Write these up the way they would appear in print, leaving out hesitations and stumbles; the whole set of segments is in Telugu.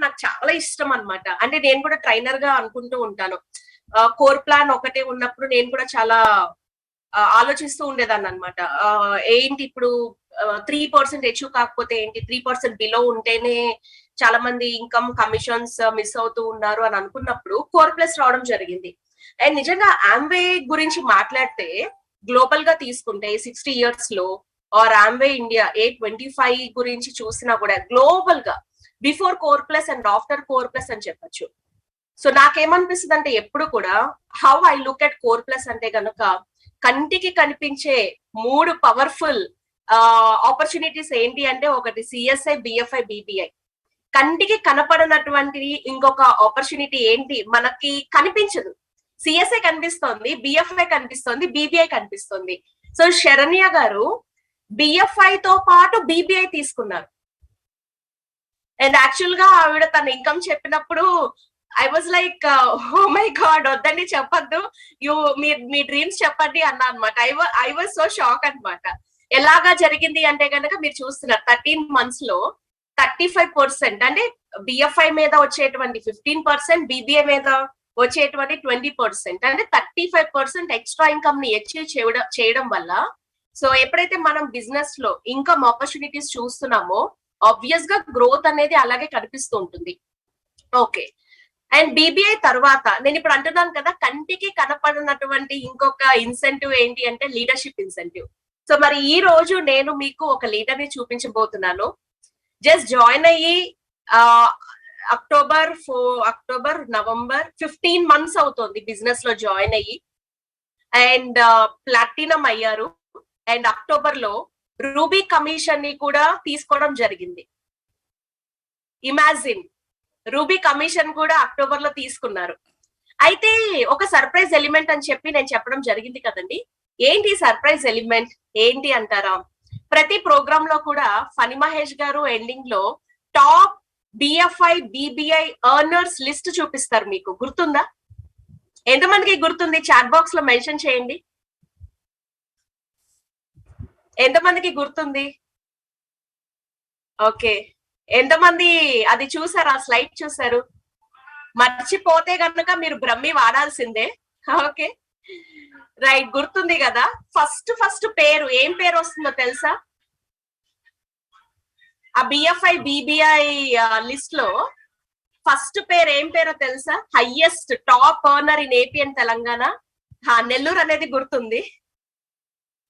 నాకు చాలా ఇష్టం అన్నమాట. అంటే నేను కూడా ట్రైనర్ గా అనుకుంటూ ఉంటాను. కోర్ ప్లాన్ ఒకటే ఉన్నప్పుడు నేను కూడా చాలా ఆలోచిస్తూ ఉండేదాన్ని అనమాట. ఏంటి ఇప్పుడు 3% అచీవ్ కాకపోతే ఏంటి, 3% బిలో ఉంటేనే చాలా మంది ఇన్కమ్ కమిషన్స్ మిస్ అవుతూ ఉన్నారు అని అనుకున్నప్పుడు కోర్ ప్లస్ రావడం జరిగింది. అండ్ నిజంగా ఆమ్వే గురించి మాట్లాడితే గ్లోబల్ గా తీసుకుంటే 60 ఇయర్స్ లో ఆర్ ఆమ్వే ఇండియా A25 గురించి చూసినా కూడా గ్లోబల్ గా before core plus and after core plus అని చెప్పొచ్చు. సో నాకేమనిపిస్తుంది అంటే ఎప్పుడు కూడా how I look at core plus అంటే గనుక కంటికి కనిపించే 3 పవర్ఫుల్ ఆపర్చునిటీస్ ఏంటి అంటే ఒకటి సిఎస్ఐ, బిఎఫ్ఐ, బిబిఐ. కంటికి కనపడనటువంటి ఇంకొక ఆపర్చునిటీ ఏంటి మనకి కనిపించదు. సిఎస్ఐ కనిపిస్తోంది, బిఎఫ్ఐ కనిపిస్తోంది, బిబిఐ కనిపిస్తుంది. సో శరణ్య గారు బిఎఫ్ఐ తో పాటు బిబిఐ తీసుకున్నారు. అండ్ యాక్చువల్ గా ఆవిడ తన ఇన్కమ్ చెప్పినప్పుడు I was like oh my god, వద్దండి చెప్పొద్దు, మీ డ్రీమ్స్ చెప్పండి అన్నా అనమాట. ఐ వాజ్ సో షాక్ అనమాట. ఎలాగా జరిగింది అంటే కనుక మీరు చూస్తున్నారు 13 months లో 35%, అంటే బిఎఫ్ఐ మీద వచ్చేటువంటి 15%, బిబిఐ మీద వచ్చేటువంటి 20%, అంటే 35% ఎక్స్ట్రా ఇన్కమ్ ని అచీవ్ చేయడం వల్ల, సో ఎప్పుడైతే మనం బిజినెస్ లో ఇన్కమ్ ఆపర్చునిటీస్ చూస్తున్నామో ఆబ్వియస్ గా గ్రోత్ అనేది అలాగే కనిపిస్తూ ఉంటుంది. ఓకే, అండ్ బిబిఐ తర్వాత నేను ఇప్పుడు అంటున్నాను కదా, కంటికి కనపడినటువంటి ఇంకొక ఇన్సెంటివ్ ఏంటి అంటే లీడర్షిప్ ఇన్సెంటివ్. సో మరి ఈ రోజు నేను మీకు ఒక లీడర్ ని చూపించబోతున్నాను. జస్ట్ జాయిన్ అయ్యి అక్టోబర్ నవంబర్ 15 months అవుతుంది బిజినెస్ లో జాయిన్ అయ్యి, అండ్ ప్లాటినం అయ్యారు. అండ్ అక్టోబర్ లో రూబీ కమిషన్ ని కూడా తీసుకోవడం జరిగింది. ఇమాజిన్, రూబీ కమిషన్ కూడా అక్టోబర్ లో తీసుకున్నారు. అయితే ఒక సర్ప్రైజ్ ఎలిమెంట్ అని చెప్పి నేను చెప్పడం జరిగింది కదండి. ఏంటి సర్ప్రైజ్ ఎలిమెంట్ ఏంటి అంటారా? ప్రతి ప్రోగ్రామ్ లో కూడా ఫణి మహేష్ గారు ఎండింగ్ లో టాప్ బిఎఫ్ఐ, బిబిఐ ఎర్నర్స్ లిస్ట్ చూపిస్తారు. మీకు గుర్తుందా? ఎంతమందికి గుర్తుంది? చాట్ బాక్స్ లో మెన్షన్ చేయండి. ఎంతమందికి గుర్తుంది? ఓకే, ఎంతమంది అది చూసారు, ఆ స్లైడ్ చూసారు? మర్చిపోతే గనుక మీరు బ్రహ్మి వాడాల్సిందే. ఓకే రైట్, గుర్తుంది కదా. ఫస్ట్ పేరు ఏం పేరు వస్తుందో తెలుసా? ఆ బిఎఫ్ఐ, బిబిఐ లిస్ట్ లో ఫస్ట్ పేరు ఏం పేరో తెలుసా? Highest top earner in AP and Telangana. Nellore అనేది గుర్తుంది.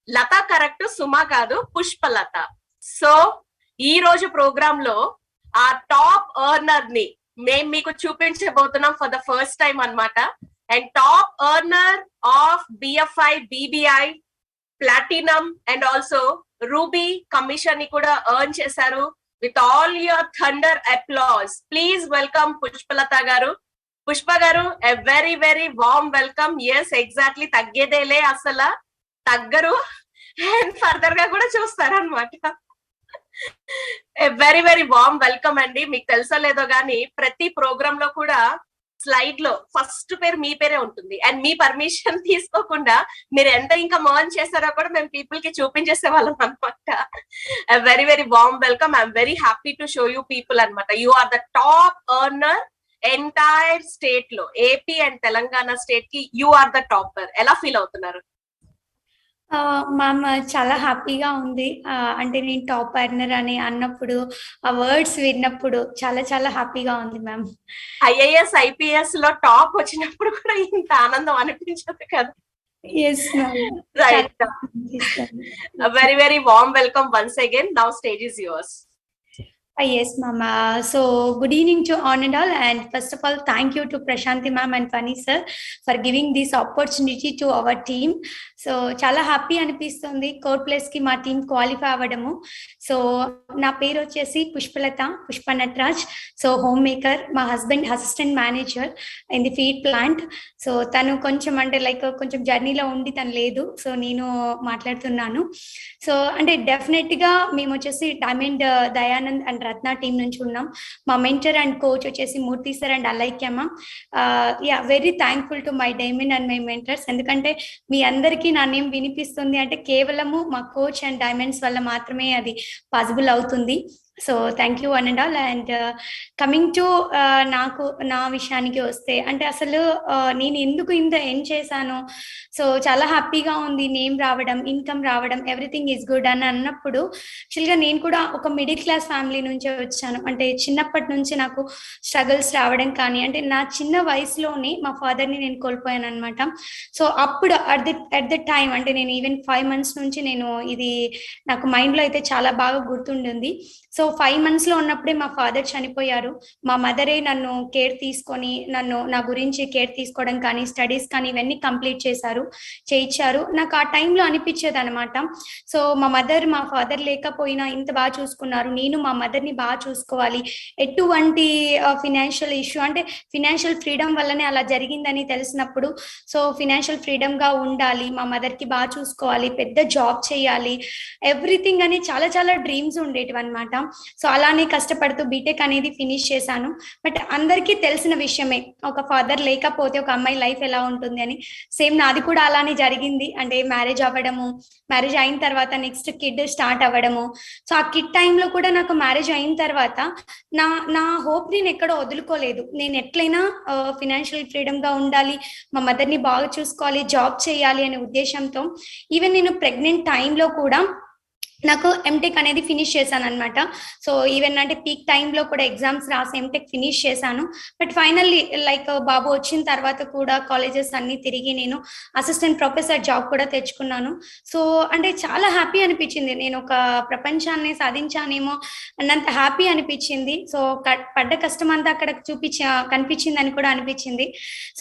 లత కరెక్ట్, సుమా కాదు, పుష్పలత. సో ఈ రోజు ప్రోగ్రామ్ లో ఆ టాప్ ఎర్నర్ ని మేము మీకు చూపించబోతున్నాం ఫర్ ద ఫస్ట్ టైం అన్నమాట. And top earner of BFI, BBI, platinum and also ruby commission ని కూడా ఎర్న్ చేశారు. With all your thunder applause, please welcome Pushpalatha garu. Pushpa garu, a very very warm welcome. Yes exactly, తగ్గేదేలే, అసలు తగ్గరు. అండ్ ఫర్దర్ గా కూడా చూస్తారనమాట. వెరీ వెరీ వార్మ్ వెల్కమ్ అండి. మీకు తెలుసో లేదో గానీ ప్రతి ప్రోగ్రామ్ లో కూడా స్లైడ్ లో ఫస్ట్ పేరు మీ పేరే ఉంటుంది. అండ్ మీ పర్మిషన్ తీసుకోకుండా మీరు ఎంత ఇంకా మర్న్ చేస్తారో కూడా మేము పీపుల్ కి చూపించేసే వాళ్ళం అనమాట. Very very warm welcome. I'm very happy to show you people అనమాట. You are the top earner entire state లో, ఏపీ అండ్ తెలంగాణ స్టేట్ కి యూ ఆర్ ద టాపర్. ఎలా ఫీల్ అవుతున్నారు? మ్యామ్ చాలా హ్యాపీగా ఉంది. అంటే నేను టాప్ ఎర్నర్ అని అన్నప్పుడు, ఆ వర్డ్స్ విన్నప్పుడు చాలా చాలా హ్యాపీగా ఉంది మ్యామ్. ఐఏఎస్, ఐపీఎస్ లో టాప్ వచ్చినప్పుడు కూడా ఇంత ఆనందం అనిపించదు కదా? Yes ma'am, right. Very very warm welcome once again. Now stage is yours. Yes, ma'am. So, good evening to all and all. And first of all, thank you to Prashanti ma'am and Fani sir for giving this opportunity to our team. So, chala happy అనిపిస్తుంది కోర్ ప్లస్ కి మా టీమ్ క్వాలిఫై అవ్వడము. సో నా పేరు వచ్చేసి Pushpalatha, Pushpa Nataraj. So home maker. మా husband assistant manager in the feed plant. So తను కొంచెం అంటే లైక్ కొంచెం జర్నీలో ఉండి తను లేదు. సో నేను మాట్లాడుతున్నాను. సో అంటే డెఫినెట్ గా మేము వచ్చేసి diamond Dayanand and Ratna team నుంచి ఉన్నాం. మా మెంటర్ అండ్ కోచ్ వచ్చేసి Murthy sir and Alaikyamma. Yeah, very thankful to my diamond and my mentors. ఎందుకంటే మీ అందరికీ నా నేమ్ వినిపిస్తుంది అంటే కేవలము మా కోచ్ అండ్ డైమండ్స్ వల్ల మాత్రమే అది పాసిబుల్ అవుతుంది. So thank you one and all. And coming to నాకు నా విషయానికి వస్తే అంటే అసలు నేను ఎందుకు ఇంత ఎన్ చేశాను, సో చాలా హ్యాపీగా ఉంది. నేమ్ రావడం, ఇన్కమ్ రావడం, ఎవ్రీథింగ్ ఈజ్ గుడ్ అని అన్నప్పుడు యాక్చువల్గా నేను కూడా ఒక మిడిల్ క్లాస్ ఫ్యామిలీ నుంచే వచ్చాను. అంటే చిన్నప్పటి నుంచి నాకు స్ట్రగుల్స్ రావడం కానీ, అంటే నా చిన్న వయసులోనే మా ఫాదర్ని నేను కోల్పోయాను అనమాట. సో అప్పుడు అట్ ద టైం అంటే నేను ఈవెన్ 5 months నుంచి నేను ఇది నాకు మైండ్లో అయితే చాలా బాగా గుర్తుండింది. సో 5 months లో ఉన్నప్పుడే మా ఫాదర్ చనిపోయారు. మా మదరే నన్ను కేర్ తీసుకొని నా గురించి కేర్ తీసుకోవడం కానీ, స్టడీస్ కానీ ఇవన్నీ కంప్లీట్ చేయించారు. నాకు ఆ టైంలో అనిపించేది అనమాట. సో మా ఫాదర్ లేకపోయినా ఇంత బాగా చూసుకున్నారు, నేను మా మదర్ని బాగా చూసుకోవాలి. ఎటువంటి ఫినాన్షియల్ ఇష్యూ అంటే ఫినాన్షియల్ ఫ్రీడమ్ వల్లనే అలా జరిగిందని తెలిసినప్పుడు, సో ఫినాన్షియల్ ఫ్రీడమ్గా ఉండాలి, మా మదర్కి బాగా చూసుకోవాలి, పెద్ద జాబ్ చేయాలి, ఎవ్రీథింగ్ అని చాలా చాలా డ్రీమ్స్ ఉండేటివి అనమాట. సో అలానే కష్టపడుతూ బీటెక్ అనేది ఫినిష్ చేశాను. బట్ అందరికీ తెలిసిన విషయమే, ఒక ఫాదర్ లేకపోతే ఒక అమ్మాయి లైఫ్ ఎలా ఉంటుంది అని. సేమ్ నాది కూడా అలానే జరిగింది. అంటే మ్యారేజ్ అవ్వడము, మ్యారేజ్ అయిన తర్వాత నెక్స్ట్ కిడ్ స్టార్ట్ అవ్వడము. సో ఆ కిడ్ టైంలో కూడా నాకు మ్యారేజ్ అయిన తర్వాత నా హోప్ నేను ఎక్కడో వదులుకోలేదు. నేను ఎట్లయినా ఫినాన్షియల్ ఫ్రీడమ్గా ఉండాలి, మా మదర్ని బాగా చూసుకోవాలి, జాబ్ చేయాలి అనే ఉద్దేశంతో ఈవెన్ నేను ప్రెగ్నెంట్ టైంలో కూడా నాకు ఎంటెక్ అనేది ఫినిష్ చేశాను అనమాట. సో ఈవెన్ అంటే పీక్ టైంలో కూడా ఎగ్జామ్స్ రాసి ఎంటెక్ ఫినిష్ చేశాను. బట్ ఫైనల్లీ లైక్ బాబు వచ్చిన తర్వాత కూడా కాలేజెస్ అన్ని తిరిగి నేను అసిస్టెంట్ ప్రొఫెసర్ జాబ్ కూడా తెచ్చుకున్నాను. సో అంటే చాలా హ్యాపీ అనిపించింది, నేను ఒక ప్రపంచాన్ని సాధించానేమో అన్నంత హ్యాపీ అనిపించింది. సో పడ్డ కష్టం అంతా అక్కడ కనిపించింది అని కూడా అనిపించింది.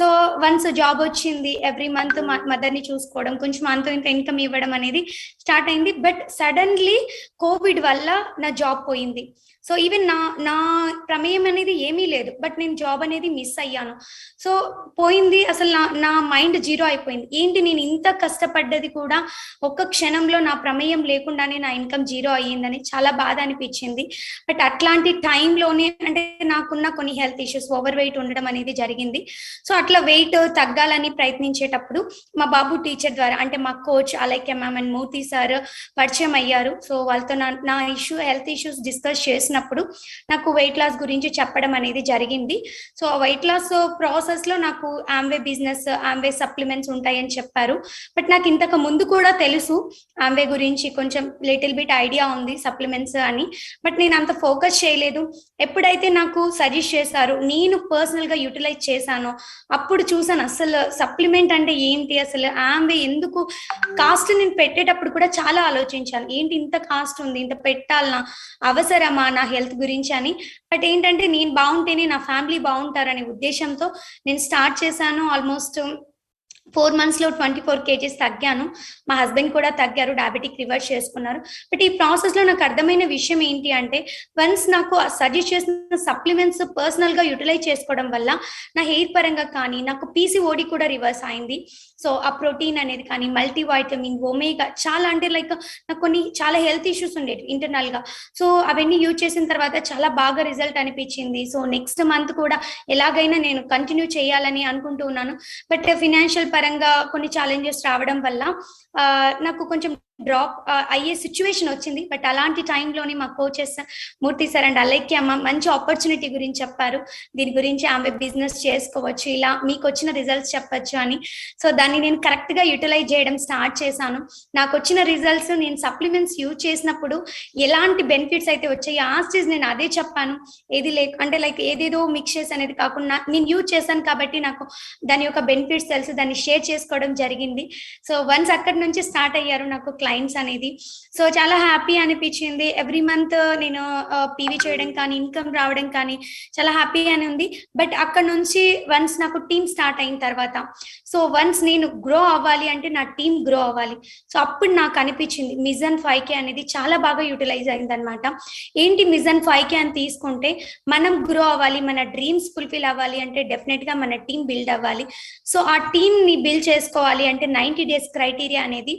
సో వన్స్ జాబ్ వచ్చింది, ఎవ్రీ మంత్ మదర్ని చూసుకోవడం, కొంచెం అంత ఇంత ఇన్కమ్ ఇవ్వడం అనేది స్టార్ట్ అయింది. బట్ సడన్లీ కోవిడ్ వల్ల నా జాబ్ పోయింది. సో ఈవెన్ నా ప్రమేయం అనేది ఏమీ లేదు, బట్ నేను జాబ్ అనేది మిస్ అయ్యాను. సో పోయింది, అసలు నా మైండ్ జీరో అయిపోయింది. ఏంటి నేను ఇంత కష్టపడ్డది కూడా ఒక్క క్షణంలో నా ప్రమేయం లేకుండానే నా ఇన్కమ్ జీరో అయ్యిందని చాలా బాధ అనిపించింది. బట్ అట్లాంటి టైంలోనే అంటే నాకున్న కొన్ని హెల్త్ ఇష్యూస్, ఓవర్ వెయిట్ ఉండడం అనేది జరిగింది. సో అట్లా వెయిట్ తగ్గాలని ప్రయత్నించేటప్పుడు మా బాబు టీచర్ ద్వారా అంటే మా coach Alaikya ma'am and Murthy sir పరిచయం అయ్యారు. సో వాళ్ళతో నా హెల్త్ ఇష్యూస్ డిస్కస్ చేసినప్పుడు నాకు వెయిట్ లాస్ గురించి చెప్పడం అనేది జరిగింది. సో వెయిట్ లాస్ ప్రాసెస్ లో నాకు ఆమ్వే బిజినెస్, ఆమ్వే సప్లిమెంట్స్ ఉంటాయని చెప్పారు. బట్ నాకు ఇంతకు ముందు కూడా తెలుసు ఆమ్వే గురించి, కొంచెం లిటిల్ బిట్ ఐడియా ఉంది సప్లిమెంట్స్ అని. బట్ నేను అంత ఫోకస్ చేయలేదు. ఎప్పుడైతే నాకు సజెస్ట్ చేశారు, నేను పర్సనల్ గా యూటిలైజ్ చేశానో అప్పుడు చూసాను అసలు సప్లిమెంట్ అంటే ఏంటి, అసలు ఆమ్వే ఎందుకు కాస్ట్ నేను పెట్టేటప్పుడు కూడా చాలా ఆలోచించాను. ఏంటి ఇంత కాస్ట్ ఉంది, ఇంత పెట్టాలనా, అవసరమా నా హెల్త్ గురించి అని. బట్ ఏంటంటే నేను బాగుంటేనే నా ఫ్యామిలీ బాగుంటారనే ఉద్దేశంతో నేను స్టార్ట్ చేశాను. ఆల్మోస్ట్ 4 months లో 24 kgs తగ్గాను. మా హస్బెండ్ కూడా తగ్గారు, డయాబెటిక్ రివర్స్ చేసుకున్నారు. బట్ ఈ ప్రాసెస్ లో నాకు అర్థమైన విషయం ఏంటి అంటే, వన్స్ నాకు సజెస్ట్ చేసిన సప్లిమెంట్స్ పర్సనల్ గా యూటిలైజ్ చేసుకోవడం వల్ల నా హెయిర్ పరంగా కానీ నాకు పీసీఓడి కూడా రివర్స్ అయింది. సో ఆ ప్రోటీన్ అనేది కానీ, మల్టీవైటమిన్, ఒమేగా, చాలా అంటే లైక్ నాకు కొన్ని చాలా హెల్త్ ఇష్యూస్ ఉండేవి ఇంటర్నల్ గా. సో అవన్నీ యూజ్ చేసిన తర్వాత చాలా బాగా రిజల్ట్ అనిపించింది. సో నెక్స్ట్ మంత్ కూడా ఎలాగైనా నేను కంటిన్యూ చేయాలని అనుకుంటూ ఉన్నాను. బట్ ఫినాన్షియల్ పరంగా కొన్ని ఛాలెంజెస్ రావడం వల్ల నాకు కొంచెం డ్రాప్ అయ్యే సిచ్యువేషన్ వచ్చింది. బట్ అలాంటి టైంలోని మా coaches Murthy sir and Alaikya అమ్మ మంచి ఆపర్చునిటీ గురించి చెప్పారు. దీని గురించి ఆమె బిజినెస్ చేసుకోవచ్చు, ఇలా మీకు వచ్చిన రిజల్ట్స్ చెప్పచ్చు అని. సో దాన్ని నేను కరెక్ట్ గా యూటిలైజ్ చేయడం స్టార్ట్ చేశాను. నాకు వచ్చిన రిజల్ట్స్, నేను సప్లిమెంట్స్ యూజ్ చేసినప్పుడు ఎలాంటి బెనిఫిట్స్ అయితే వచ్చాయి ఆ స్టేజ్ నేను అదే చెప్పాను. ఏది అంటే లైక్ ఏదేదో మిక్స్ అనేది కాకుండా నేను యూజ్ చేశాను కాబట్టి నాకు దాని యొక్క బెనిఫిట్స్ తెలుసు, దాన్ని షేర్ చేసుకోవడం జరిగింది. సో వన్స్ అక్కడి నుంచి స్టార్ట్ అయ్యారు నాకు క్లయింట్స్ అనేది. సో చాలా హ్యాపీ అనిపించింది. ఎవ్రీ మంత్ నేను పీవీ చేయడం కానీ, ఇన్కమ్ రావడం కానీ చాలా హ్యాపీ అని ఉంది. బట్ అక్కడ నుంచి వన్స్ నాకు టీమ్ స్టార్ట్ అయిన తర్వాత, సో వన్స్ నేను గ్రో అవ్వాలి అంటే నా టీమ్ గ్రో అవ్వాలి. సో అప్పుడు నాకు అనిపించింది మిజన్ 5K అనేది చాలా బాగా యూటిలైజ్ అయింది అనమాట. ఏంటి మిజన్ 5K అని తీసుకుంటే, మనం గ్రో అవ్వాలి, మన డ్రీమ్స్ ఫుల్ఫిల్ అవ్వాలి అంటే డెఫినెట్ గా మన టీం బిల్డ్ అవ్వాలి. సో ఆ టీమ్ ని బిల్డ్ చేసుకోవాలి అంటే 90 days క్రైటీరియా అనేది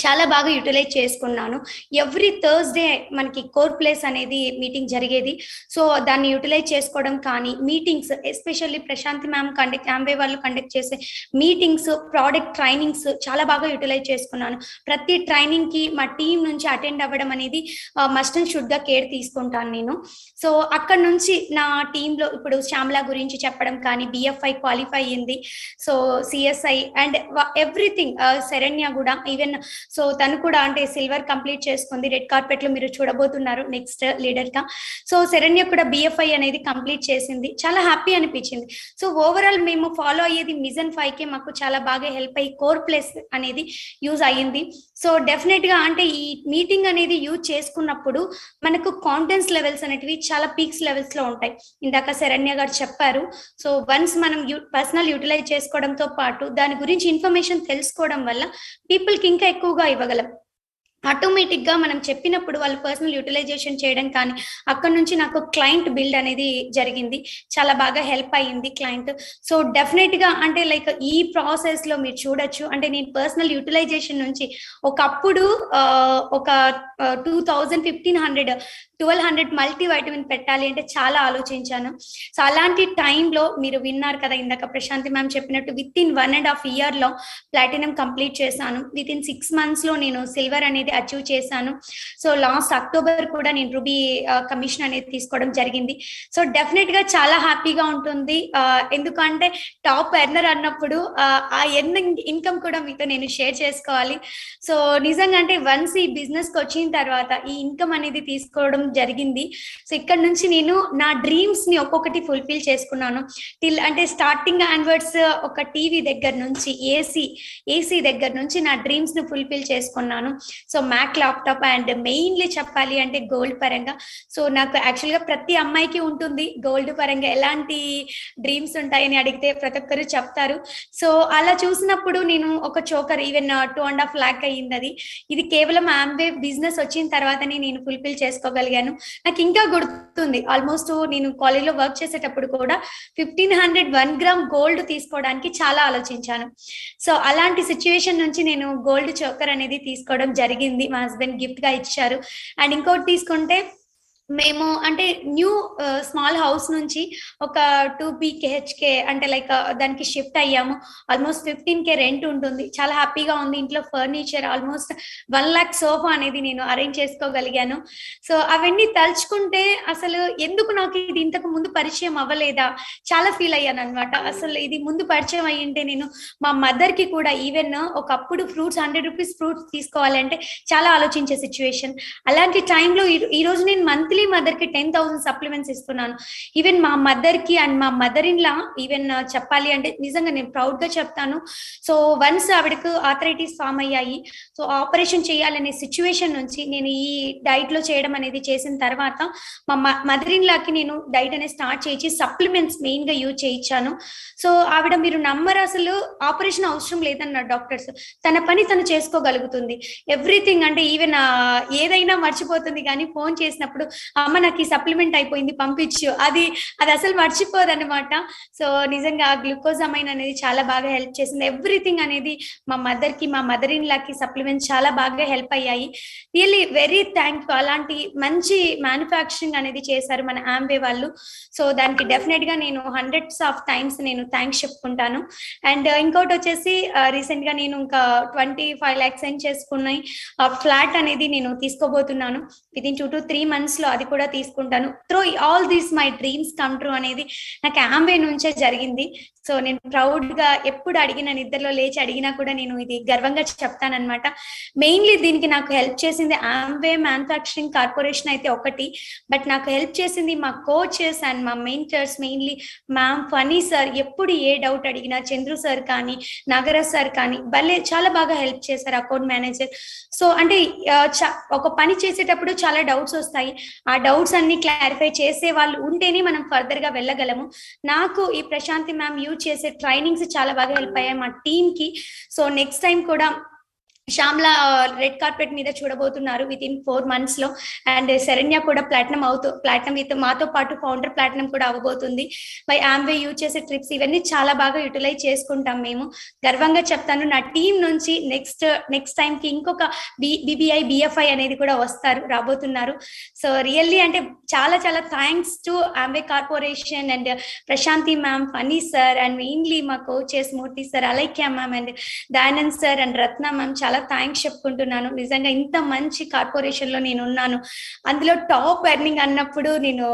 చాలా బాగా యూటిలైజ్ చేసుకున్నాను. ఎవ్రీ థర్స్‌డే మనకి కోర్ ప్లేస్ అనేది మీటింగ్ జరిగేది. సో, దాన్ని యూటిలైజ్ చేసుకోవడం కానీ, మీటింగ్స్ ఎస్పెషల్లీ ప్రశాంతి మ్యామ్ యాంబే వాళ్ళు కండక్ట్ చేసే మీటింగ్స్, ప్రొడక్ట్ ట్రైనింగ్స్ చాలా బాగా యూటిలైజ్ చేసుకున్నాను. ప్రతి ట్రైనింగ్‌కి మా టీమ్ నుంచి అటెండ్ అవ్వడం అనేది మస్ట్ అండ్ షుడ్‌గా కేర్ తీసుకుంటాను నేను. సో, అక్కడి నుంచి నా టీమ్‌లో ఇప్పుడు శ్యామల గురించి చెప్పడం కానీ, బీఎఫ్ఐ క్వాలిఫై అయింది. So, CSI and everything Saranya కూడా ఈవెన్ సో తను కూడా అంటే సిల్వర్ కంప్లీట్ చేసుకుంది. రెడ్ కార్పెట్ లో మీరు చూడబోతున్నారు నెక్స్ట్ లీడర్ గా. సో శరణ్య కూడా బిఎఫ్ఐ అనేది కంప్లీట్ చేసింది. చాలా హ్యాపీ అనిపించింది. సో ఓవరాల్ మేము ఫాలో అయ్యేది మిజన్ 5 కే మాకు చాలా బాగా హెల్ప్ అయ్యి కోర్ ప్లేస్ అనేది యూజ్ అయ్యింది. సో డెఫినెట్ గా అంటే ఈ మీటింగ్ అనేది యూజ్ చేసుకున్నప్పుడు మనకు కాన్ఫిడెన్స్ లెవెల్స్ అనేటివి చాలా పీక్స్ లెవెల్స్ లో ఉంటాయి. ఇందాక శరణ్య గారు చెప్పారు. సో వన్స్ మనం పర్సనల్ యూటిలైజ్ చేసుకోవడంతో పాటు దాని గురించి ఇన్ఫర్మేషన్ తెలుసుకోవడం వల్ల పీపుల్ కి ఇంకా ఎక్కువగా ఇవ్వగలం. ఆటోమేటిక్ గా మనం చెప్పినప్పుడు వాళ్ళు పర్సనల్ యూటిలైజేషన్ చేయడం కానీ అక్కడ నుంచి నాకు క్లయింట్ బిల్డ్ అనేది జరిగింది. చాలా బాగా హెల్ప్ అయ్యింది క్లయింట్. సో డెఫినెట్ గా అంటే లైక్ ఈ ప్రాసెస్ లో మీరు చూడొచ్చు అంటే నేను పర్సనల్ యూటిలైజేషన్ నుంచి ఒకప్పుడు ఒక 1200 మల్టీ వైటమిన్ పెట్టాలి అంటే చాలా ఆలోచించాను. సో అలాంటి టైంలో మీరు విన్నారు కదా ఇందాక ప్రశాంతి మ్యామ్ చెప్పినట్టు విత్ ఇన్ 1.5 year లో ప్లాటినం కంప్లీట్ చేశాను. విత్ ఇన్ 6 months లో నేను సిల్వర్ అనేది అచీవ్ చేశాను. సో లాస్ట్ అక్టోబర్ కూడా నేను రూబీ కమిషన్ అనేది తీసుకోవడం జరిగింది. సో డెఫినెట్ గా చాలా హ్యాపీగా ఉంటుంది. ఎందుకంటే టాప్ ఎర్నర్ అన్నప్పుడు ఆ ఎర్నింగ్ ఇన్కమ్ కూడా మీతో నేను షేర్ చేసుకోవాలి. సో నిజంగా అంటే వన్స్ ఈ బిజినెస్ కి వచ్చిన తర్వాత ఈ ఇన్కమ్ అనేది తీసుకోవడం జరిగింది. సో ఇక్కడ నుంచి నేను నా డ్రీమ్స్ ని ఒక్కొక్కటి ఫుల్ఫిల్ చేసుకున్నాను. టిల్ అంటే స్టార్టింగ్ ఆన్వర్డ్స్ ఒక టీవీ దగ్గర నుంచి ఏసీ దగ్గర నుంచి నా డ్రీమ్స్ ని ఫుల్ఫిల్ చేసుకున్నాను. So Mac laptop and mainly చెప్పాలి అంటే గోల్డ్ పరంగా. సో నాకు యాక్చువల్ గా ప్రతి అమ్మాయికి ఉంటుంది గోల్డ్ పరంగా ఎలాంటి డ్రీమ్స్ ఉంటాయని అడిగితే ప్రతి ఒక్కరు చెప్తారు. సో అలా చూసినప్పుడు నేను ఒక చోకర్ ఈవెన్ 2.5 lakh అయ్యింది. అది ఇది కేవలం ఆంబే బిజినెస్ వచ్చిన తర్వాతనే నేను ఫుల్ఫిల్ చేసుకోగలిగాను. నాకు ఇంకా గుర్తుంది ఆల్మోస్ట్ నేను కాలేజ్ లో వర్క్ చేసేటప్పుడు కూడా 1500 1 gram గోల్డ్ తీసుకోవడానికి చాలా ఆలోచించాను. సో అలాంటి సిచ్యువేషన్ నుంచి నేను గోల్డ్ చోకర్ అనేది తీసుకోవడం జరిగింది. మా హస్బెండ్ గిఫ్ట్ గా ఇచ్చారు. అండ్ ఇంకోటి తీసుకుంటే మేము అంటే న్యూ స్మాల్ హౌస్ నుంచి ఒక 2 BHK అంటే లైక్ దానికి షిఫ్ట్ అయ్యాము. ఆల్మోస్ట్ 15K రెంట్ ఉంటుంది. చాలా హ్యాపీగా ఉంది. ఇంట్లో ఫర్నిచర్ ఆల్మోస్ట్ 1 lakh సోఫా అనేది నేను అరేంజ్ చేసుకోగలిగాను. సో అవన్నీ తలుచుకుంటే అసలు ఎందుకు నాకు ఇది ఇంతకు ముందు పరిచయం అవ్వలేదా చాలా ఫీల్ అయ్యాను అనమాట. అసలు ఇది ముందు పరిచయం అయ్యింటే నేను మా మదర్ కి కూడా ఈవెన్ ఒకప్పుడు ఫ్రూట్స్ 100 rupees ఫ్రూట్స్ తీసుకోవాలంటే చాలా ఆలోచించే సిచ్యువేషన్. అలాంటి టైంలో ఈ రోజు నేను మంత్లీ మదర్ కి 10,000 సప్లిమెంట్స్ ఇస్తున్నాను. ఈవెన్ మా మదర్ కి అండ్ మా మదర్ ఇన్ లా ఈవెన్ చెప్పాలి అంటే నిజంగా నేను ప్రౌడ్ గా చెప్తాను. సో వన్స్ ఆవిడకు ఆథరైటిస్ ఫామ్ అయ్యాయి. సో ఆపరేషన్ చేయాలనే సిచ్యువేషన్ నుంచి నేను ఈ డైట్ లో చేయడం అనేది చేసిన తర్వాత మా మదర్ ఇన్ లాకి నేను డైట్ అనేది స్టార్ట్ చేయించి సప్లిమెంట్స్ మెయిన్ గా యూజ్ చేయించాను. సో ఆవిడ మీరు నమ్మరు అసలు ఆపరేషన్ అవసరం లేదన్నారు డాక్టర్స్. తన పని తను చేసుకోగలుగుతుంది. ఎవ్రీథింగ్ అంటే ఈవెన్ ఏదైనా మర్చిపోతుంది కానీ ఫోన్ చేసినప్పుడు అమ్మ నాకు ఈ సప్లిమెంట్ అయిపోయింది పంపించు అది అసలు మర్చిపోదు అనమాట. సో నిజంగా గ్లూకోజమైన్ అనేది చాలా బాగా హెల్ప్ చేసింది. ఎవ్రీథింగ్ అనేది మా మదర్ కి మా మదర్ ఇన్ లాకి సప్లిమెంట్స్ చాలా బాగా హెల్ప్ అయ్యాయి. Really very thank you. అలాంటి మంచి మ్యానుఫ్యాక్చరింగ్ అనేది చేశారు మన ఆంబే వాళ్ళు. సో దానికి డెఫినెట్ గా నేను 100s of times నేను థ్యాంక్స్ చెప్పుకుంటాను. అండ్ ఇంకోటి వచ్చేసి రీసెంట్ గా నేను ఇంకా 25 lakhs సెండ్ చేసుకున్నాయి ఫ్లాట్ అనేది నేను తీసుకోబోతున్నాను. విత్ ఇన్ 2 to 3 months లో అది కూడా తీసుకుంటాను. Through all these my dreams come true అనేది నాకు ఆంబే నుంచే జరిగింది. సో నేను ప్రౌడ్ గా ఎప్పుడు అడిగిన నిద్రలో లేచి అడిగినా కూడా నేను ఇది గర్వంగా చెప్తానన్నమాట. మెయిన్లీ దీనికి నాకు హెల్ప్ చేసింది ఆంబే మ్యానుఫ్యాక్చరింగ్ కార్పొరేషన్ అయితే ఒకటి. బట్ నాకు హెల్ప్ చేసింది మా కోచెస్ అండ్ మా mentors mainly ma'am Phani sir. ఎప్పుడు ఏ డౌట్ అడిగినా చంద్రు సార్ కానీ నాగరాజ్ సార్ కానీ భలే చాలా బాగా హెల్ప్ చేశారు. Account manager. సో అంటే ఒక పని చేసేటప్పుడు చాలా డౌట్స్ వస్తాయి. ఆ డౌట్స్ అన్ని క్లారిఫై చేసే వాళ్ళు ఉంటేనే మనం ఫర్దర్ గా వెళ్ళగలము. నాకు ఈ ప్రశాంతి మ్యామ్ యూజ్ చేసే ట్రైనింగ్స్ చాలా బాగా హెల్ప్ అయ్యాయి మా టీమ్ కి. సో నెక్స్ట్ టైం కూడా శ్యామ్లా రెడ్ కార్పెట్ మీద చూడబోతున్నారు విత్ ఇన్ 4 months లో. అండ్ శరణ్య కూడా ప్లాటినం విత్ మాతో పాటు ఫౌండర్ ప్లాటినం కూడా అవ్వబోతుంది. బై ఆమ్వే యూజ్ చేసే ట్రిప్స్ ఇవన్నీ చాలా బాగా యూటిలైజ్ చేసుకుంటాం. మేము గర్వంగా చెప్తాను, నా టీం నుంచి నెక్స్ట్ టైం కి ఇంకొక BBI BFI అనేది కూడా రాబోతున్నారు. సో రియల్లీ అంటే చాలా చాలా thanks to Amway corporation and Prashanti ma'am, Phani sir, and mainly మా coaches Murthy sir, Alaikya ma'am, and Dayanand sir, and Ratna ma'am, చాలా థ్యాంక్స్ చెప్పుకుంటున్నాను. నిజంగా ఇంత మంచి కార్పొరేషన్ లో నేను ఉన్నాను, అందులో టాప్ ఎర్నింగ్ అన్నప్పుడు నేను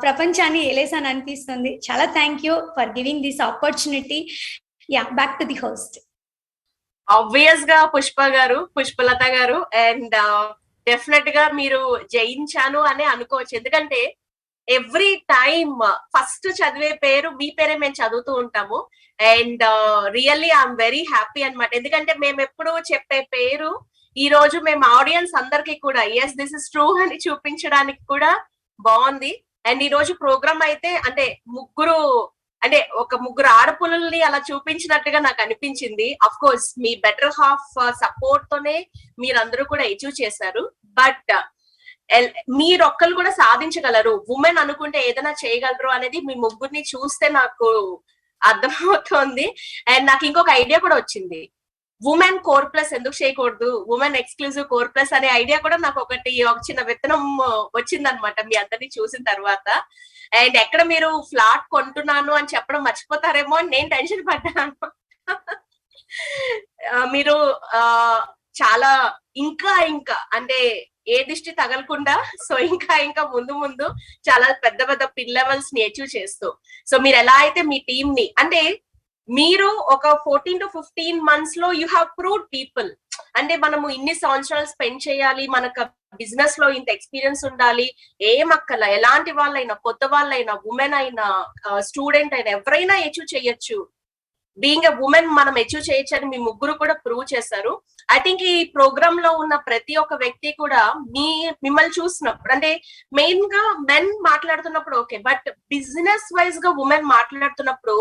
ప్రపంచాన్ని ఏలేసాను అనిపిస్తుంది. చాలా thank you for giving this opportunity. Yeah, back to the host. Obvious గా పుష్పలత గారు, అండ్ డెఫినెట్ గా మీరు జయించాను అని అనుకోవచ్చు. ఎందుకంటే ఎవ్రీ టైమ్ ఫస్ట్ చదివే పేరు మీ పేరే మేము చదువుతూ ఉంటాము. And really I'm very happy అన్నమాట. ఎందుకంటే మేము ఎప్పుడు చెప్పే పేరు ఈ రోజు మేము ఆడియన్స్ అందరికి కూడా ఎస్ దిస్ ఇస్ ట్రూ అని చూపించడానికి కూడా బాగుంది. అండ్ ఈ రోజు ప్రోగ్రామ్ అయితే అంటే ఒక ముగ్గురు ఆడపుల్ని అలా చూపించినట్టుగా నాకు అనిపించింది. Of course me better half support తోనే మీరందరూ కూడా అచీవ్ చేశారు. బట్ మీరొక్కరు కూడా సాధించగలరు, ఉమెన్ అనుకుంటే ఏదైనా చేయగలరు అనేది మీ ముగ్గురిని చూస్తే నాకు అర్థమవుతోంది. అండ్ నాకు ఇంకొక ఐడియా కూడా వచ్చింది, ఉమెన్ కోర్ ప్లస్ ఎందుకు చేయకూడదు, ఉమెన్ ఎక్స్క్లూజివ్ కోర్ ప్లస్ అనే ఐడియా కూడా నాకు ఒక చిన్న విత్తనం వచ్చిందనమాట మీ అందరినీ చూసిన తర్వాత. అండ్ ఎక్కడ మీరు ఫ్లాట్ కొంటున్నాను అని చెప్పడం మర్చిపోతారేమో అని నేను టెన్షన్ పడ్డాను. మీరు చాలా ఇంకా అంటే ఏ దిష్టి తగలకుండా సో ఇంకా ముందు చాలా పెద్ద పిన్ లెవెల్స్ ని అచీవ్ చేస్తూ, సో మీరు ఎలా అయితే మీ టీమ్ ని అంటే మీరు ఒక 14 to 15 months లో యూ హ్యావ్ ప్రూవ్డ్ పీపుల్, అంటే మనము ఇన్ని సంవత్సరాలు స్పెండ్ చేయాలి, మనకు బిజినెస్ లో ఇంత ఎక్స్పీరియన్స్ ఉండాలి, ఏమక్కల ఎలాంటి వాళ్ళైనా, కొత్త వాళ్ళైనా, ఉమెన్ అయినా, స్టూడెంట్ అయినా ఎవరైనా అచీవ్ చేయొచ్చు. బీయింగ్ ఎ ఉమెన్ మనం అచీవ్ చేయొచ్చు అని మీ ముగ్గురు కూడా ప్రూవ్ చేశారు. ఐ థింక్ ఈ ప్రోగ్రామ్ లో ఉన్న ప్రతి ఒక్క వ్యక్తి కూడా మిమ్మల్ని చూసినప్పుడు అంటే మెయిన్ గా మెన్ మాట్లాడుతున్నప్పుడు ఓకే, బట్ బిజినెస్ వైజ్ గా ఉమెన్ మాట్లాడుతున్నప్పుడు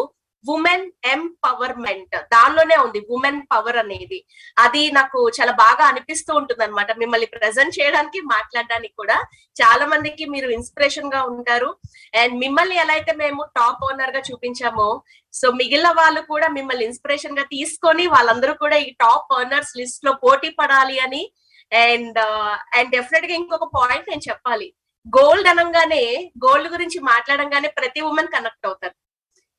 ఉమెన్ ఎంపవర్మెంట్ దానిలోనే ఉంది ఉమెన్ పవర్ అనేది. అది నాకు చాలా బాగా అనిపిస్తూ ఉంటుంది అనమాట. మిమ్మల్ని ప్రెజెంట్ చేయడానికి, మాట్లాడడానికి కూడా చాలా మందికి మీరు ఇన్స్పిరేషన్ గా ఉంటారు. అండ్ మిమ్మల్ని ఎలా అయితే మేము టాప్ ఓనర్ గా చూపించామో, సో మిగిలిన వాళ్ళు కూడా మిమ్మల్ని ఇన్స్పిరేషన్ గా తీసుకొని వాళ్ళందరూ కూడా ఈ టాప్ ఓనర్స్ లిస్ట్ లో పోటీ పడాలి అని. అండ్ డెఫినెట్ గా ఇంకొక పాయింట్ నేను చెప్పాలి, గోల్డ్ గురించి మాట్లాడంగానే ప్రతి ఉమెన్ కనెక్ట్ అవుతారు.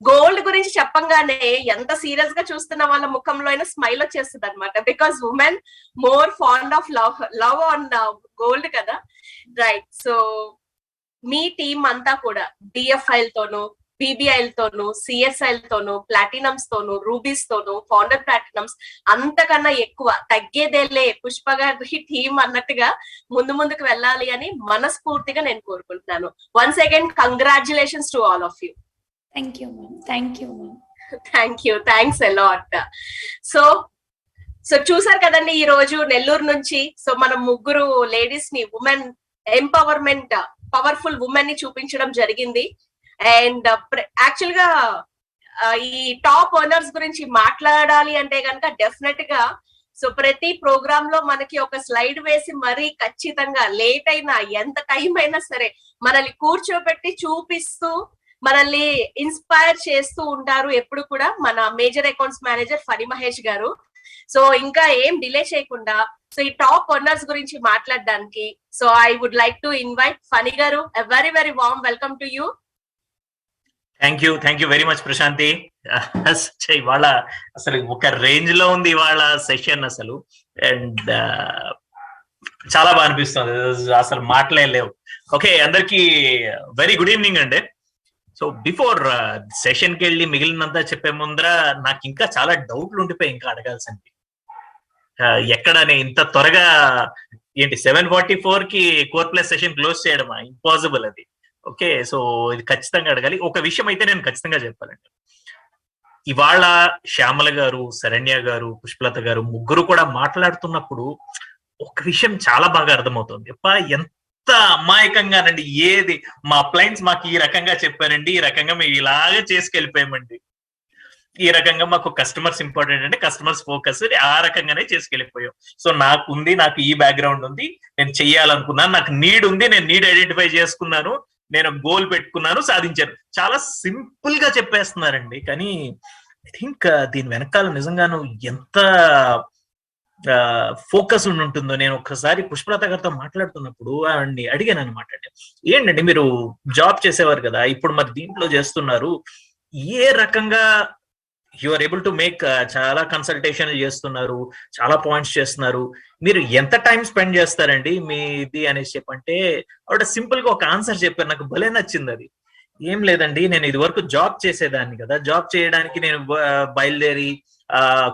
గోల్డ్ గురించి చెప్పంగానే ఎంత సీరియస్ గా చూస్తున్న వాళ్ళ ముఖంలో అయినా స్మైల్ వచ్చేస్తుంది అనమాట. Because women more fond of love on gold కదా, రైట్? సో మీ టీం అంతా కూడా డిఎఫ్ఐల్ తోను, BBI తోను, CSI తోను, ప్లాటినమ్స్ తోను, రూబీస్ తోను, ఫౌండర్ ప్లాటినమ్స్ అంతకన్నా ఎక్కువ తగ్గేదేలే పుష్ప గారి టీం అన్నట్టుగా ముందుకు వెళ్ళాలి అని మనస్ఫూర్తిగా నేను కోరుకుంటున్నాను. Once again congratulations to all of you. Thank you, ma'am. Thank you, ma'am. Thanks a lot. So చూసారు కదండి ఈ రోజు నెల్లూరు నుంచి సో మనం ముగ్గురు లేడీస్ ని ఉమెన్ ఎంపవర్మెంట్, పవర్ఫుల్ ఉమెన్ ని చూపించడం జరిగింది. అండ్ యాక్చువల్ గా ఈ టాప్ ఓనర్స్ గురించి మాట్లాడాలి అంటే కనుక డెఫినెట్ గా సో ప్రతి ప్రోగ్రామ్ లో మనకి ఒక స్లైడ్ వేసి మరీ ఖచ్చితంగా లేట్ అయినా ఎంత టైం అయినా సరే మనల్ని కూర్చోబెట్టి చూపిస్తూ మనల్ని ఇన్స్పైర్ చేస్తూ ఉంటారు ఎప్పుడు కూడా మన major accounts manager Phani Mahesh గారు. సో ఇంకా ఏం డిలే చేయకుండా సో ఈ టాప్ ఓనర్స్ గురించి మాట్లాడడానికి so I would like to invite Phani garu. A very very warm welcome to you. Thank you very much Prashanti. ఇవాళ అసలు ఒక రేంజ్ లో ఉంది ఇవాళ సెషన్ అసలు. అండ్ చాలా బాగా అనిపిస్తుంది, అసలు మాట్లాడలేవు. ఓకే, అందరికి వెరీ గుడ్ ఈవినింగ్ అండి. సో బిఫోర్ సెషన్ కి వెళ్ళి మిగిలినంతా చెప్పే ముందర నాకు ఇంకా చాలా డౌట్లు ఉండిపోయి ఇంకా అడగాల్సింది. ఎక్కడనే ఇంత త్వరగా ఏంటి 7:44 కి కోర్ ప్లస్ సెషన్ క్లోజ్ చేయడమా? ఇంపాసిబుల్ అది. ఓకే, సో ఇది ఖచ్చితంగా అడగాలి. ఒక విషయం అయితే నేను ఖచ్చితంగా చెప్పాలండి, ఇవాళ శ్యామల గారు, శరణ్య గారు, పుష్పలత గారు ముగ్గురు కూడా మాట్లాడుతున్నప్పుడు ఒక విషయం చాలా బాగా అర్థమవుతుంది. ఎంత అమాయకంగానండి, ఏది మా అప్లైన్స్ మాకు ఈ రకంగా చెప్పారండి, ఈ రకంగా మేము ఇలాగే చేసుకెళ్ళిపోయామండి. ఈ రకంగా మాకు కస్టమర్స్ ఇంపార్టెంట్ అంటే కస్టమర్స్ ఫోకస్ ఆ రకంగానే చేసుకెళ్ళిపోయాం. సో నాకు ఈ బ్యాక్గ్రౌండ్ ఉంది, నేను చెయ్యాలనుకున్నాను, నాకు నీడ్ ఉంది, నేను నీడ్ ఐడెంటిఫై చేసుకున్నాను, నేను గోల్ పెట్టుకున్నాను, సాధించాను. చాలా సింపుల్ గా చెప్పేస్తున్నారండి. కానీ ఐ థింక్ దీని వెనకాల నిజంగాను ఎంత ఫోకస్ ఉంటుందో. నేను ఒక్కసారి పుష్పలత గారితో మాట్లాడుతున్నప్పుడు ఆవిడ్ని అడిగాను అనమాట, ఏంటండి మీరు జాబ్ చేసేవారు కదా, ఇప్పుడు మరి దీంట్లో చేస్తున్నారు, ఏ రకంగా you are able to make, చాలా కన్సల్టేషన్ చేస్తున్నారు, చాలా పాయింట్స్ చేస్తున్నారు, మీరు ఎంత టైం స్పెండ్ చేస్తారండి మీది అనేసి చెప్పంటే ఆవిడ సింపుల్ గా ఒక ఆన్సర్ చెప్పారు. నాకు భలే నచ్చింది అది. ఏం లేదండి, నేను ఇది వరకు జాబ్ చేసేదాన్ని కదా, జాబ్ చేయడానికి నేను బయలుదేరి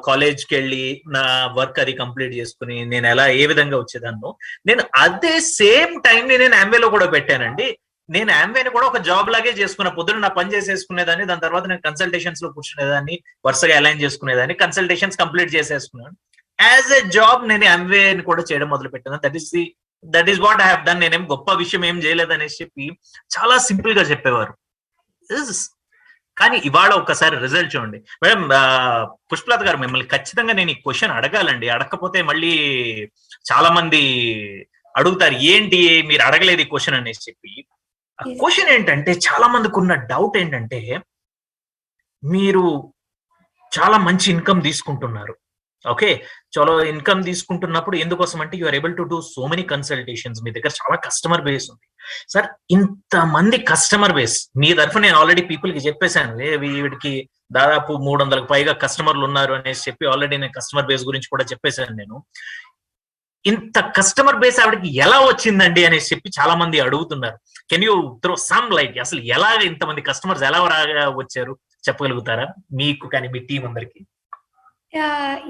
కాలేజ్కి వెళ్ళి నా వర్క్ అది కంప్లీట్ చేసుకుని నేను ఏ విధంగా వచ్చేదాన్నో, నేను అదే సేమ్ టైం నేను ఆంబేలో కూడా పెట్టానండి. నేను ఆంబేని కూడా ఒక జాబ్ లాగే చేసుకున్న, పొద్దున నా పని చేసేసుకునేదాన్ని, దాని తర్వాత నేను కన్సల్టేషన్స్ లో కూర్చునేదాన్ని, వరుసగా అలైన్ చేసుకునేదాన్ని, కన్సల్టేషన్స్ కంప్లీట్ చేసేసుకున్నాను. యాజ్ ఎ జాబ్ నేను ఆంబేని కూడా చేయడం మొదలు పెట్టాను. That is what I have done. నేనేం గొప్ప విషయం ఏం చేయలేదనేసి చెప్పి చాలా సింపుల్ గా చెప్పేవారు. కానీ ఇవాళ ఒకసారి రిజల్ట్ చూడండి మేడం. పుష్పలత గారు, మిమ్మల్ని ఖచ్చితంగా నేను ఈ క్వశ్చన్ అడగాలండి, అడగకపోతే మళ్ళీ చాలా మంది అడుగుతారు ఏంటి మీరు అడగలేదు ఈ క్వశ్చన్ అనేసి చెప్పి. ఆ క్వశ్చన్ ఏంటంటే, చాలా మందికి ఉన్న డౌట్ ఏంటంటే, మీరు చాలా మంచి ఇన్కమ్ తీసుకుంటున్నారు, ఓకే, చాలా ఇన్కమ్ తీసుకుంటున్నప్పుడు ఎందుకోసం అంటే you are able to do so many consultations, మీ దగ్గర చాలా కస్టమర్ బేస్ ఉంది. సార్, ఇంతమంది కస్టమర్ బేస్ మీ తరఫున నేను ఆల్రెడీ పీపుల్ కి చెప్పేశాను, వీడికి దాదాపు 300కు పైగా కస్టమర్లు ఉన్నారు అనేసి చెప్పి ఆల్రెడీ నేను కస్టమర్ బేస్ గురించి కూడా చెప్పేశాను. నేను ఇంత కస్టమర్ బేస్ ఆవిడకి ఎలా వచ్చిందండి అనేసి చెప్పి చాలా మంది అడుగుతున్నారు. Can you throw some light, అసలు ఎలా ఇంతమంది కస్టమర్స్ ఎలా వచ్చారు చెప్పగలుగుతారా మీకు కానీ మీ టీం అందరికి?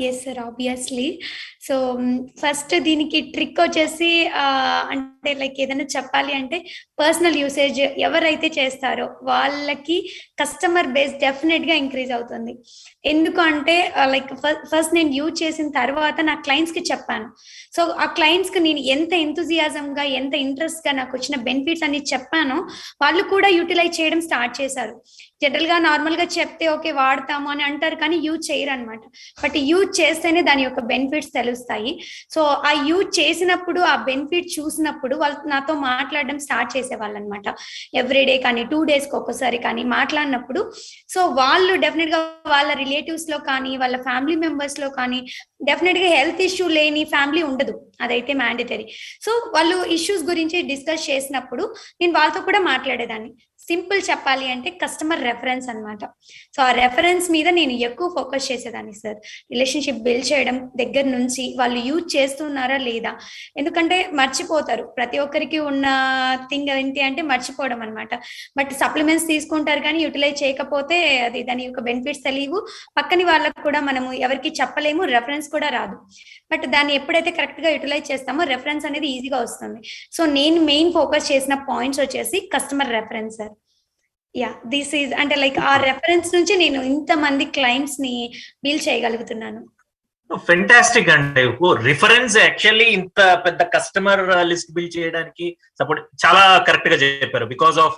Yes sir, obviously. So first దీనికి ట్రిక్ వచ్చేసి అంటే లైక్ ఏదైనా చెప్పాలి అంటే పర్సనల్ యూసేజ్ ఎవరైతే చేస్తారో వాళ్ళకి కస్టమర్ బేస్ డెఫినెట్ గా ఇంక్రీజ్ అవుతుంది. ఎందుకు అంటే లైక్ ఫస్ట్ నేను యూజ్ చేసిన తర్వాత నా క్లయింట్స్ కి చెప్పాను. సో ఆ క్లయింట్స్ కి నేను ఎంత ఎంతూజియాజం గా, ఎంత ఇంట్రెస్ట్ గా నాకు వచ్చిన బెనిఫిట్స్ అన్ని చెప్పానో వాళ్ళు కూడా యూటిలైజ్ చేయడం స్టార్ట్ చేశారు. జనరల్ గా నార్మల్ గా చెప్తే ఓకే వాడతాము అని అంటారు, కానీ యూజ్ చేయరు అనమాట. బట్ యూజ్ చేస్తేనే దాని యొక్క బెనిఫిట్స్ తెలుస్తాయి. సో ఆ యూజ్ చేసినప్పుడు, ఆ బెనిఫిట్ చూసినప్పుడు వాళ్ళు నాతో మాట్లాడడం స్టార్ట్ చేసేవాళ్ళు అనమాట. ఎవ్రీడే కానీ 2 days ఒకసారి కానీ మాట్లాడినప్పుడు, సో వాళ్ళు డెఫినెట్ గా వాళ్ళ రిలేటివ్స్ లో కానీ వాళ్ళ ఫ్యామిలీ మెంబర్స్ లో కానీ డెఫినెట్ గా హెల్త్ ఇష్యూ లేని ఫ్యామిలీ ఉండదు, అదైతే మ్యాండేటరీ. సో వాళ్ళు ఇష్యూస్ గురించి డిస్కస్ చేసినప్పుడు నేను వాళ్ళతో కూడా మాట్లాడేదాన్ని. సింపుల్ చెప్పాలి అంటే కస్టమర్ రెఫరెన్స్ అనమాట. సో ఆ రెఫరెన్స్ మీద నేను ఎక్కువ ఫోకస్ చేసేదాన్ని సార్. రిలేషన్షిప్ బిల్డ్ చేయడం దగ్గర నుంచి వాళ్ళు యూజ్ చేస్తున్నారా లేదా, ఎందుకంటే మర్చిపోతారు. ప్రతి ఒక్కరికి ఉన్న థింగ్ ఏంటి అంటే మర్చిపోవడం అనమాట. బట్ సప్లిమెంట్స్ తీసుకుంటారు కానీ యూటిలైజ్ చేయకపోతే అది దాని యొక్క బెనిఫిట్స్ తెలియవు, పక్కని వాళ్ళకు కూడా మనము ఎవరికి చెప్పలేము, రెఫరెన్స్ కూడా రాదు. బట్ దాన్ని ఎప్పుడైతే కరెక్ట్ గా యూటిలైజ్ చేస్తామో రెఫరెన్స్ అనేది ఈజీగా వస్తుంది. సో నేను మెయిన్ ఫోకస్ చేసిన పాయింట్స్ వచ్చేసి customer reference sir. Yeah, this is అంటే లైక్ ఆ రెఫరెన్స్ నుంచి నేను ఇంతమంది క్లయింట్స్ ని బిల్డ్ చేయగలుగుతున్నాను. ఫెంటాస్టిక్ అండి. రిఫరెన్స్ యాక్చువల్లీ ఇంత పెద్ద కస్టమర్ లిస్ట్ బిల్డ్ చేయడానికి సపోర్ట్ చాలా కరెక్ట్ గా చెప్పారు. బికాస్ ఆఫ్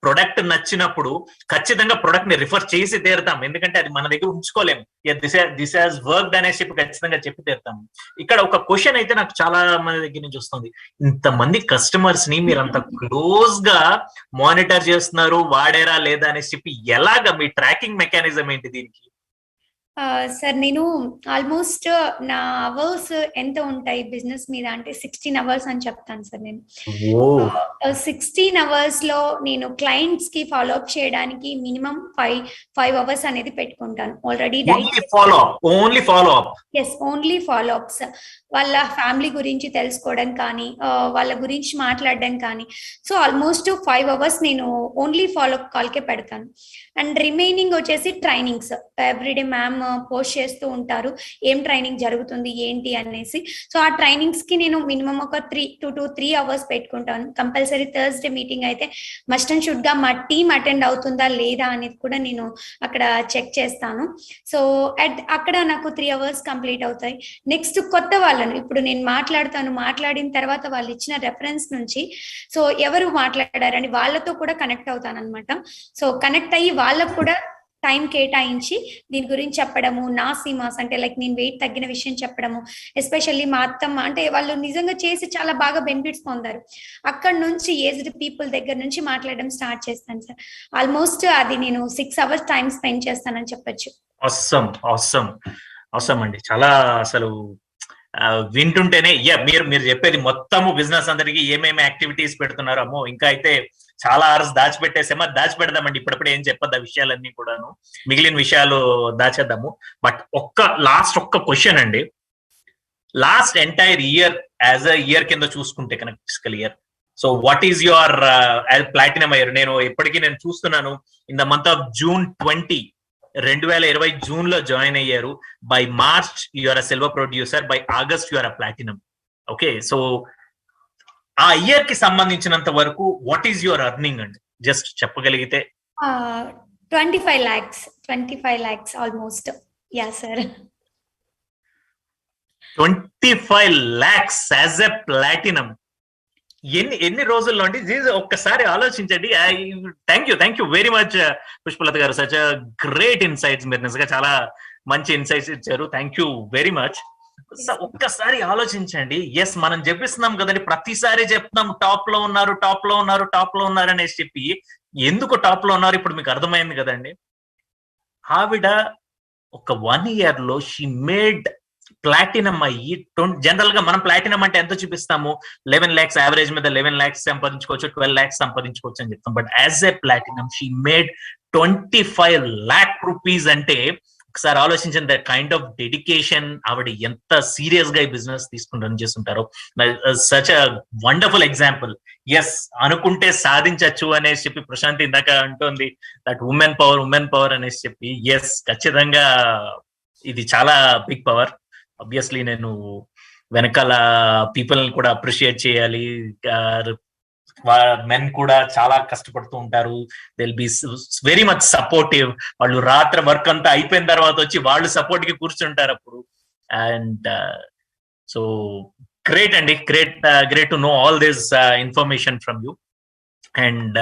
ప్రొడక్ట్ నచ్చినప్పుడు ఖచ్చితంగా ప్రొడక్ట్ ని రిఫర్ చేసి తీరుతాం, ఎందుకంటే అది మన దగ్గర ఉంచుకోలేము. దిస్ హాస్ వర్క్డ్ అనేసి ఖచ్చితంగా చెప్పి తీరుతాం. ఇక్కడ ఒక క్వశ్చన్ అయితే నాకు చాలా మంది దగ్గర నుంచి వస్తుంది, ఇంతమంది కస్టమర్స్ ని మీరు అంత క్లోజ్ గా మానిటర్ చేస్తున్నారు, వాడారా లేదా అనేసి చెప్పి ఎలాగా మీ ట్రాకింగ్ మెకానిజం ఏంటి దీనికి? సార్ నేను ఆల్మోస్ట్ నా అవర్స్ ఎంత ఉంటాయి బిజినెస్ మీద అంటే 16 hours అని చెప్తాను సార్. నేను 16 hours లో నేను క్లయింట్స్ కి ఫాలో అప్ చేయడానికి మినిమం 5 hours అనేది పెట్టుకుంటాను. ఆల్రెడీ ఓన్లీ ఫాలో అప్స్, వాళ్ళ ఫ్యామిలీ గురించి తెలుసుకోవడం కానీ వాళ్ళ గురించి మాట్లాడడం కానీ. సో ఆల్మోస్ట్ 5 hours నేను ఓన్లీ ఫాలో అప్ కాల్కే పెడతాను. అండ్ రిమైనింగ్ వచ్చేసి ట్రైనింగ్స్ ఎవ్రీడే మ్యామ్ పోస్ట్ చేస్తూ ఉంటారు ఏం ట్రైనింగ్ జరుగుతుంది ఏంటి అనేసి. సో ఆ ట్రైనింగ్స్ కి నేను మినిమం ఒక 2 to 3 hours పెట్టుకుంటాను. కంపల్సరీ థర్స్డే మీటింగ్ అయితే మస్ట్ అండ్ షుడ్ గా మా టీమ్ అటెండ్ అవుతుందా లేదా అనేది కూడా నేను అక్కడ చెక్ చేస్తాను. సో అక్కడ నాకు 3 hours కంప్లీట్ అవుతాయి. నెక్స్ట్ కొత్త వాళ్ళను ఇప్పుడు నేను మాట్లాడిన తర్వాత వాళ్ళు ఇచ్చిన రెఫరెన్స్ నుంచి సో ఎవరు మాట్లాడారని వాళ్ళతో కూడా కనెక్ట్ అవుతాను అనమాట. సో కనెక్ట్ అయ్యి వాళ్ళకు కూడా టైం కేటాయించి దీని గురించి చెప్పడము, నా సీమాస్ అంటే లైక్ నేను వెయిట్ తగ్గిన విషయం చెప్పడము, ఎస్పెషల్లీ మా అత్తమ్మ అంటే వాళ్ళు నిజంగా చేసి చాలా బాగా బెనిఫిట్స్ పొందారు. అక్కడ నుంచి ఏజ్డ్ పీపుల్ దగ్గర నుంచి మాట్లాడడం స్టార్ట్ చేస్తాను సార్. ఆల్మోస్ట్ అది నేను 6 hours టైం స్పెండ్ చేస్తానని చెప్పొచ్చు. అవసరం అవసరం అవసరం అండి. చాలా అసలు వింటుంటేనే మీరు చెప్పేది మొత్తము బిజినెస్ అందరికి ఏమేమి యాక్టివిటీస్ పెడుతున్నారు, అమ్మో ఇంకా అయితే చాలా అవర్స్ దాచిపెట్టేసేమో, దాచిపెడదామండి. ఇప్పుడప్పుడు ఏం చెప్పద్దు ఆ విషయాలన్నీ కూడాను, మిగిలిన విషయాలు దాచేద్దాము. బట్ లాస్ట్ ఒక్క క్వశ్చన్ అండి. Last entire year as a year కింద చూసుకుంటే కనుక physical year, so what is your platinum year? నేను ఎప్పటికీ నేను చూస్తున్నాను in the month of June 2020 June లో జాయిన్ అయ్యారు. By March you are a silver producer, by August you are a platinum. Okay, so ఆ ఇయర్ కి సంబంధించినంత వరకు వాట్ ఈస్ యువర్ అర్నింగ్ అండి, జస్ట్ చెప్పగలిగితే? 25 lakhs almost. Yeah sir. 25 lakhs as a platinum. ఎన్ని రోజుల్లో అండి? ఒక్కసారి ఆలోచించండి. Thank you very much Pushpalatha గారు, సచ్ గ్రేట్ ఇన్సైట్స్. మీరు నిజంగా చాలా మంచి ఇన్సైట్స్ ఇచ్చారు. Thank you very much. ఒక్కసారి ఆలోచించండి. ఎస్, మనం చెప్పిస్తున్నాం కదండి, ప్రతిసారి చెప్తున్నాం టాప్ లో ఉన్నారు అనేసి చెప్పి. ఎందుకు టాప్ లో ఉన్నారు ఇప్పుడు మీకు అర్థమైంది కదండి. ఆవిడ ఒక 1 year లో షీ మేడ్ ప్లాటినం అయ్యి, జనరల్ గా మనం ప్లాటినం అంటే ఎంత చూపిస్తాము, 11 lakhs యావరేజ్ మీద 11 lakhs సంపాదించుకోవచ్చు, 12 lakhs సంపాదించుకోవచ్చు అని చెప్తాం. But as a platinum she made 25 lakh rupees. అంటే ఒకసారి ఆలోచించండి, ద కైండ్ ఆఫ్ డెడికేషన్, ఆవిడ ఎంత సీరియస్ గా ఈ బిజినెస్ తీసుకుని రన్ చేస్తుంటారో. Such a wonderful example. Yes, అనుకుంటే సాధించచ్చు అనేసి చెప్పి ప్రశాంత్ ఇందాక అంటోంది, దట్ ఉమెన్ పవర్ అనేసి చెప్పి. ఎస్, ఖచ్చితంగా ఇది చాలా బిగ్ పవర్. ఆబ్వియస్లీ నేను వెనకాల పీపుల్ కూడా అప్రిషియేట్ చేయాలి. మెన్ కూడా చాలా కష్టపడుతూ ఉంటారు. They will be very much supportive. వాళ్ళు రాత్రి వర్క్ అంతా అయిపోయిన తర్వాత వచ్చి వాళ్ళు సపోర్ట్ కి కూర్చుంటారు అప్పుడు. అండ్ సో గ్రేట్ అండి, great to know all this information from you. And